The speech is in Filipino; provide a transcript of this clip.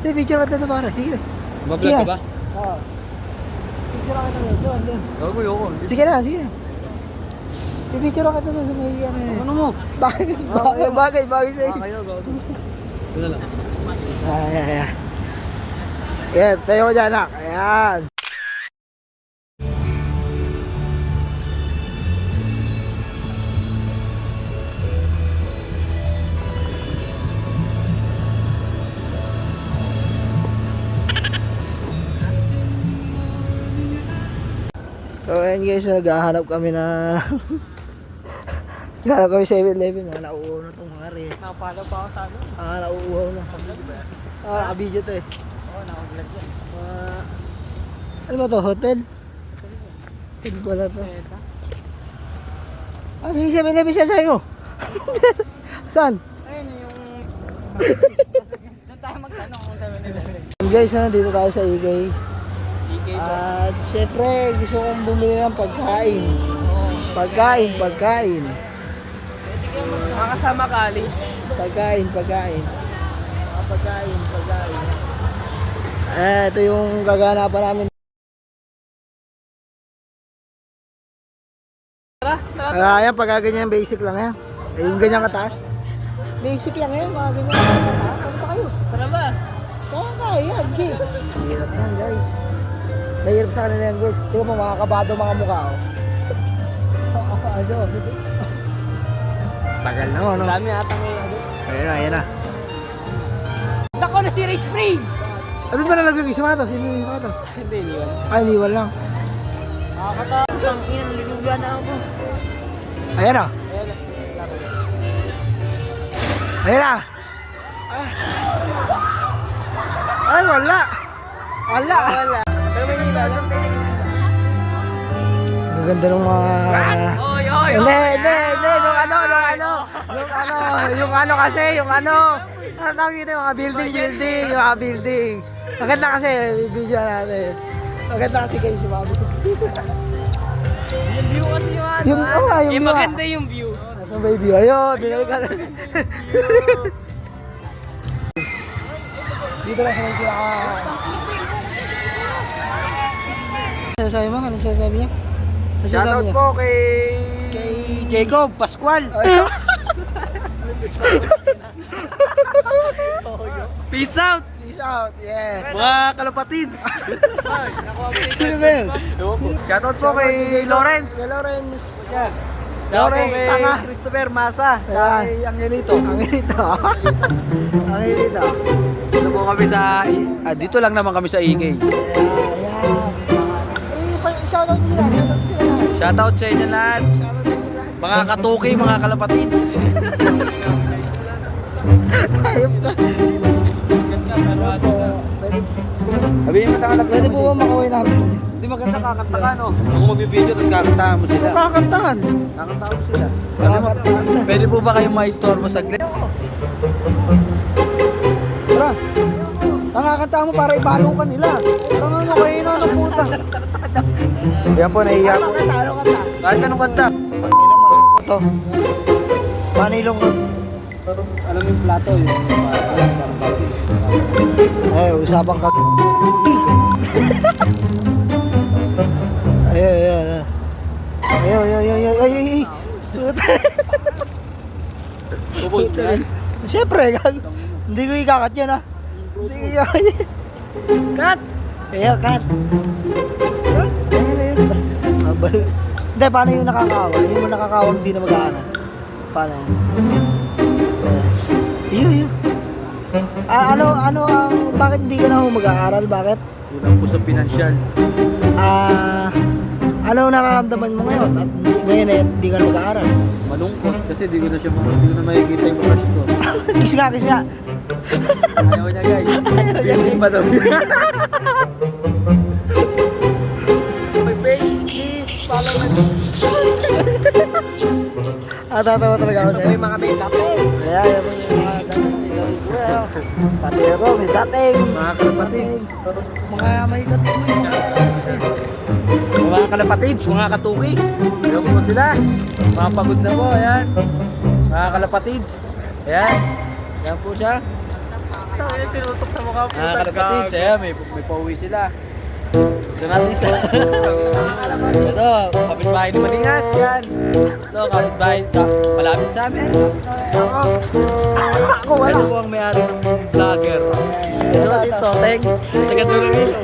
Hindi, picture ka na para. Sige. Mag-vlog ka ba? Oo. Picture ka na doon. Gago yoko. Sige na, sige. Pipicture ka doon sa may ano. Ano mo? Bagay sa'yo. Kayo, gago. Ito na lang. Ayan. Yan, tayo ko dyan, nak. Ayan. So ayan guys, naghahanap kami na naghahanap kami 7-Eleven, mga nauuhaw na itong mga rin. Nakapalaw pa ako sa ano? Nauuhaw na. Naka-video to eh. Oo, nakablog yan. Ano ba to? Hotel? Hotel pala to. Sige, 7-Eleven siya sa'yo mo. Saan? Ayun yung... Doon tayo magtanong kung 7-Eleven. Guys, dito tayo sa EK. DK to. At syempre, gusto kong bumili ng pagkain. Pagkain. Makakasama kali. Pagkain. Ito yung gaganapan namin. Tara. Ayan, pagkaganyan, basic lang yan. Yung ganyan kataas. Basic lang yan, mga ganyan kataas. Ano pa kayo? Tara ba? Kaya yan, G. Hirap yan, guys. Mahirap sa kanila yan, guys. Tingnan mo, makakabado mga mukha, oh. Ano? Tagal na, ano? Dami atang ngayon. Ayan na. Ako na si Ray Spring! Ano ba nalaglag yung sama to? Sino yung sama to? Hindi, iniwan. Ay, iniwan lang. Nakakatakot ang ina, nalilugyan na ako. Ayan na. Ayan na. Ay, wala. Pero may nila lang sa inyo. Ang ganda ng mga... Oy! Hindi. Yung ano kasi, yung ano. Ano tawag ito, yung mga building. Maganda kasi, video natin. Maganda kasi kayo si Mami. Yung view kasi yung ano. Yung view. Maganda yung view. Nasa may view. Ayun, binalik ka na. Dito lang sa may pinaka... Sasabi mo? Ano sasabi niya? Shoutout po kay Jacob Pascual. Peace out! Peace out, yeah. Mga kalapatids! Sino ba yun? Shoutout po kay Lawrence! Kay Lawrence. Lawrence kay Tanga! Christopher Masa! Ayan. Kay Angelito! Angelito. Dito po kami sa... dito lang naman kami sa EK. Ayan. Shoutout nila. Shoutout sa inyo lahat! Mga katuki, mga kalapatids! Ayop ka. Sabihin mo tayo na Pwede po ba makaway namin? Hindi maganda kakanta ka no? Kung magbibideo tapos kakantahan mo sila. Kakantahan. Kakantahan mo sila. Kakantahan na. Pwede po ba kayong ma-store mo saglit? Tara. Nangakantahan mo para ipalo ka nila. Tanga nyo kayo na ng puta. Yan po, naiiyak. Ano kanta? Kahit anong kanta. Ito. Manilong ko. Alam mo yung plato yun. Ay, usapang ka. Ay. Bubog yan. Siyempre, hindi ko ikakat yan, ha? Hindi ko ikakat yan. Cut! Ayan, cut. Hindi, paano yung nakakawa? Yung nakakawang di na mag-aaral. Paano yan? Iyo. Ano ang, bakit hindi ka na mag-aaral? Bakit? Kulang po sa pinansyal. Ano nararamdaman mo ngayon? At ngayon eh, hindi ka na mag-aaral. Malungkot kasi di ko na makikita yung crush ko. Kiss nga. Ayaw niya guys. Hindi pa daw. My baby, please follow me. Tatawa talaga ako sa'yo. May mga makeup eh. Kaya mo yung mga dating ko. Pati ako, may dating. Mga kalapatids. Mga may dating. Mga kalapatids, mga katuki. Ayaw po sila. Mga pagod na po, ayan. Mga kalapatids. Ayan. Ayan po siya. Ay, tinutok sa mukha po. Mga kalapatid, saya, may pauwi sila. Gusto natin isa. Ito, kapitbahay ni Maningas, yan. Ito, kapitbahay, malapit sa amin. Ako wala. Ito po ang may-ari ng vlogger. Ito, Teng. Sa katulong ito.